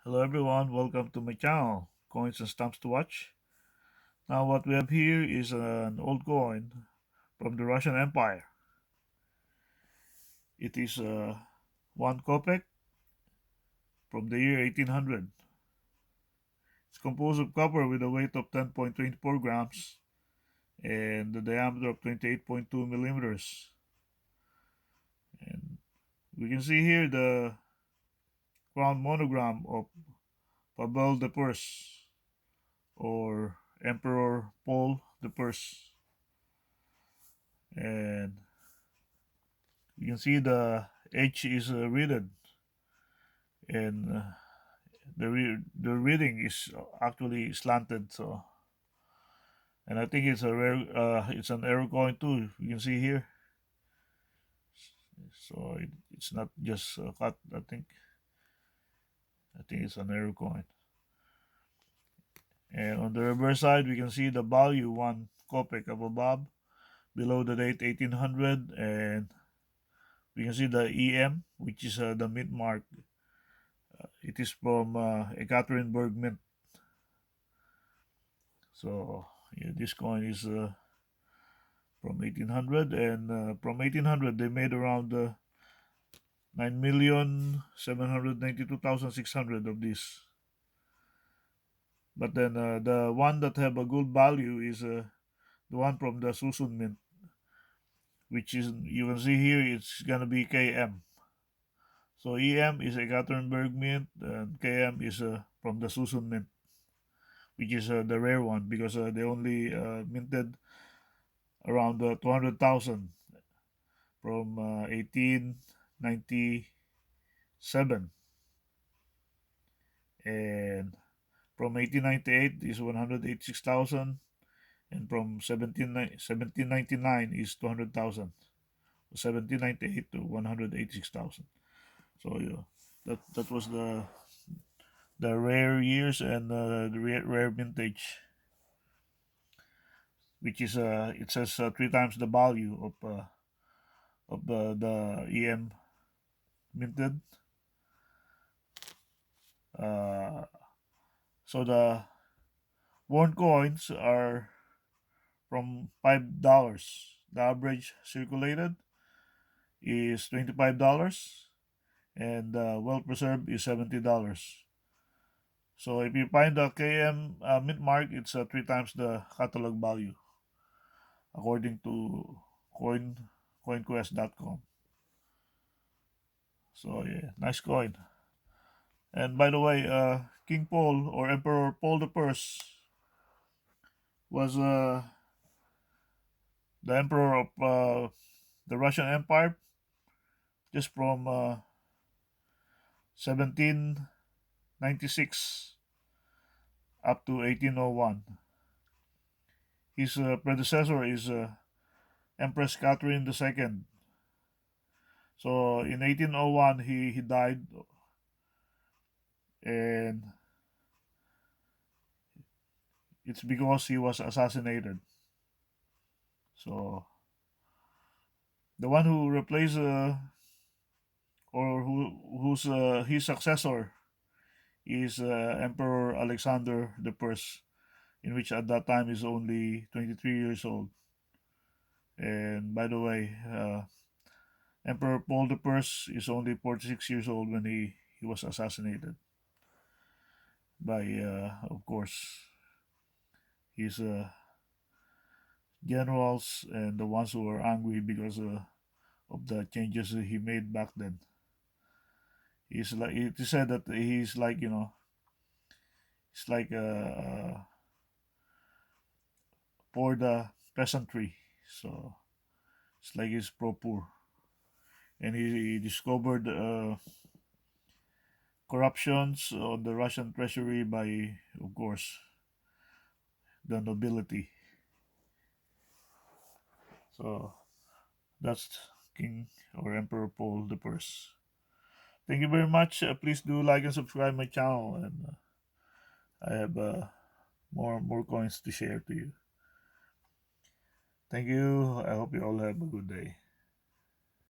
Hello everyone, welcome to my channel, Coins and Stamps to Watch. Now what we have here is an old coin from the Russian Empire. It is 1 Kopek from the year 1800. It's composed of copper with a weight of 10.24 grams and the diameter of 28.2 millimeters. And we can see here the crown monogram of Pavel I or Emperor Paul I. And you can see the H is readed, and the reading is actually slanted. So, and I think it's a rare, it's an error coin too. You can see here. So it's not just cut. I think it's an error coin. And on the reverse side, we can see the value 1 kopek up above, below the date 1800, and we can see the EM, which is the mint mark. It is from Ekaterinburg Mint. So yeah, this coin is from 1800, and from 1800 they made around 9,792,600 of these. But then the one that have a good value is the one from the Susun Mint, which is, you can see here, it's gonna be KM. So EM is a Gothenburg Mint, and KM is from the Susun Mint, which is the rare one because they only minted around 200,000 from 1897, and from 1898 is 186,000, and from 1799 is 200,000. 1798 to 186,000. So yeah, that was the rare years, and the rare vintage, which is it says three times the value of the EM minted. Uh, so the worn coins are from $5. The average circulated is $25, and well preserved is $70. So if you find the KM mint mark, it's three times the catalog value, according to coinquest.com. So yeah, nice coin. And by the way, King Paul or Emperor Paul I was the emperor of the Russian Empire just from 1796 up to 1801. His predecessor is Empress Catherine II. So in 1801 he died, and it's because he was assassinated. So the one who replaced or who's his successor is Emperor Alexander I, in which at that time is only 23 years old. And by the way, Emperor Paul I is only 46 years old when he was assassinated by, of course, his generals and the ones who were angry because of the changes that he made back then. He's like, it is said that he's like, it's like for the peasantry. So it's like he's pro poor, and he discovered corruptions on the Russian treasury by, of course, the nobility. So that's King or Emperor Paul I. Thank you very much. Please do like and subscribe my channel, and I have more coins to share to you. Thank you. I hope you all have a good day.